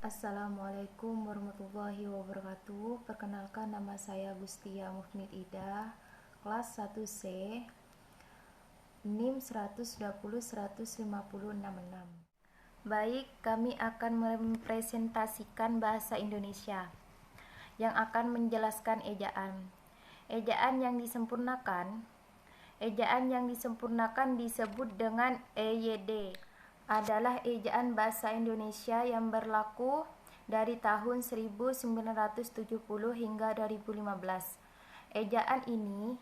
Assalamualaikum warahmatullahi wabarakatuh. Perkenalkan, nama saya Gustia Mufnid Ida, kelas 1C, NIM 120-15066. Baik, kami akan mempresentasikan bahasa Indonesia yang akan menjelaskan ejaan. Ejaan yang disempurnakan disebut dengan EYD. Adalah ejaan bahasa Indonesia yang berlaku dari tahun 1970 hingga 2015. Ejaan ini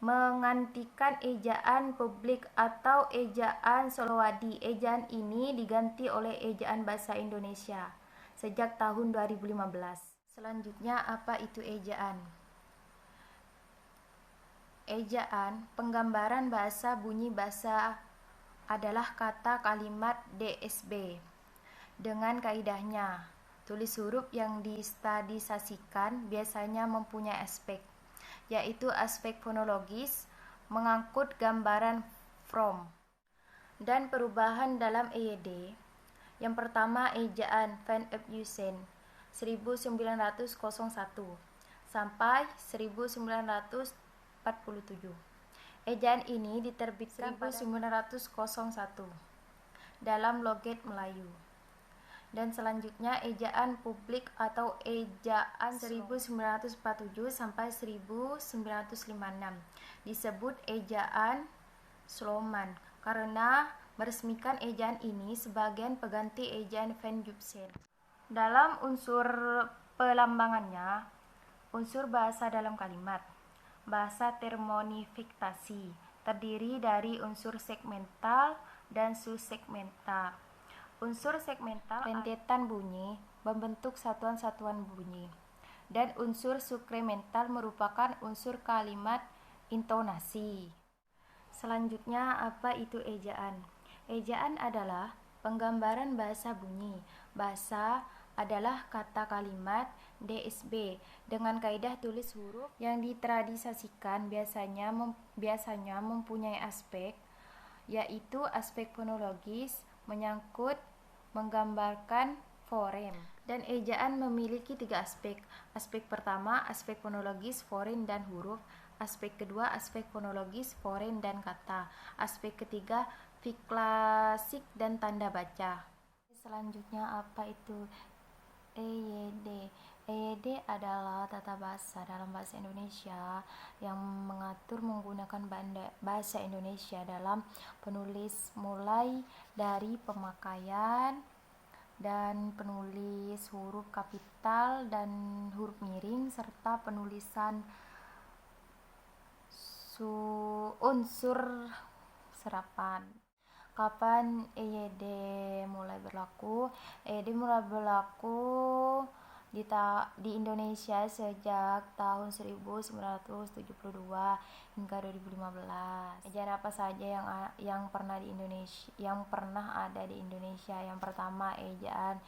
menggantikan ejaan publik atau ejaan Solowadi. Ejaan ini diganti oleh ejaan bahasa Indonesia sejak tahun 2015. Selanjutnya, apa itu ejaan? Ejaan, penggambaran bahasa bunyi bahasa adalah kata kalimat DSB. Dengan kaidahnya, tulis huruf yang distandardisasikan biasanya mempunyai aspek, yaitu aspek fonologis, mengangkut gambaran from, dan perubahan dalam EYD. Yang pertama, ejaan Van Ophuijsen 1901 sampai 1947. Ejaan ini diterbitkan 1901 dalam logat Melayu. Dan selanjutnya, ejaan publik atau ejaan 1947 sampai 1956 disebut ejaan Sloman karena meresmikan ejaan ini sebagai pengganti ejaan Van Ophuijsen. Dalam unsur pelambangannya, unsur bahasa dalam kalimat. Bahasa termonifikasi terdiri dari unsur segmental dan subsegmental. Unsur segmental rentetan bunyi membentuk satuan-satuan bunyi, dan unsur subsegmental merupakan unsur kalimat intonasi. Selanjutnya, apa itu ejaan? Ejaan adalah penggambaran bahasa bunyi. Bahasa adalah kata kalimat DSB dengan kaidah tulis huruf yang ditradisasikan biasanya mempunyai aspek, yaitu aspek fonologis, menyangkut, menggambarkan forem. Dan ejaan memiliki 3 aspek. Aspek pertama, aspek fonologis, forem, dan huruf. Aspek kedua, aspek fonologis, forem, dan kata. Aspek ketiga, fiklasik dan tanda baca. Selanjutnya, apa itu EYD? EYD adalah tata bahasa dalam bahasa Indonesia yang mengatur menggunakan bahasa Indonesia dalam penulis mulai dari pemakaian dan penulis huruf kapital dan huruf miring serta penulisan unsur serapan. Kapan EYD mulai berlaku? EYD mulai berlaku di Indonesia sejak tahun 1972 hingga 2015. Ejaan apa saja yang pernah ada di Indonesia? Yang pertama, ejaan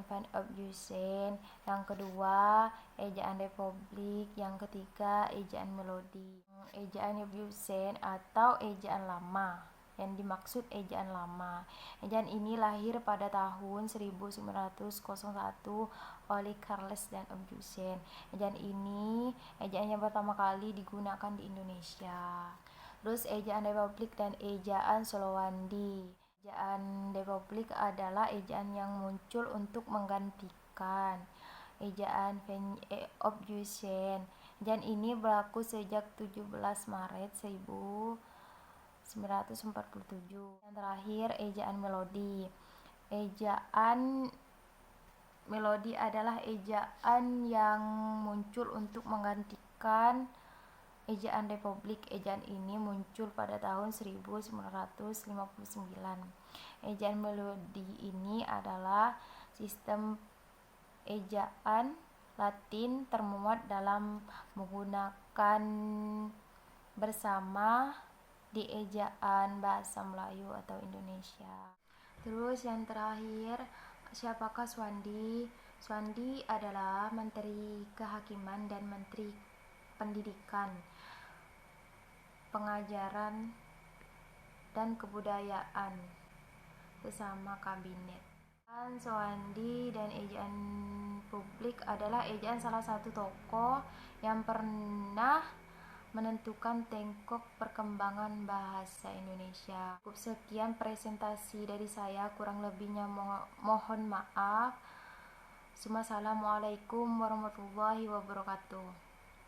Van Ophuijsen, yang kedua ejaan Republik, yang ketiga ejaan Melodi. Ejaan Ophuijsen atau ejaan lama. Yang dimaksud ejaan lama. Ejaan ini lahir pada tahun 1901 oleh Charles dan Ophuijsen. Ejaan yang pertama kali digunakan di Indonesia. Terus ejaan Republik dan ejaan Solowandi. Ejaan Republik adalah ejaan yang muncul untuk menggantikan ejaan Van Ophuijsen. Ejaan ini berlaku sejak 17 Maret 1947. Yang terakhir, ejaan Melodi. Ejaan Melodi adalah ejaan yang muncul untuk menggantikan ejaan Republik. Ejaan ini muncul pada tahun 1959. Ejaan Melodi ini adalah sistem ejaan Latin termuat dalam menggunakan bersama di ejaan bahasa Melayu atau Indonesia. Terus yang terakhir, siapakah Suwandi? Suwandi adalah Menteri Kehakiman dan Menteri Pendidikan, Pengajaran, dan Kebudayaan bersama Kabinet. Soandi dan ejaan publik adalah ejaan salah satu tokoh yang pernah menentukan tengkok perkembangan bahasa Indonesia. Cukup sekian presentasi dari saya, kurang lebihnya mohon maaf. Assalamualaikum warahmatullahi wabarakatuh.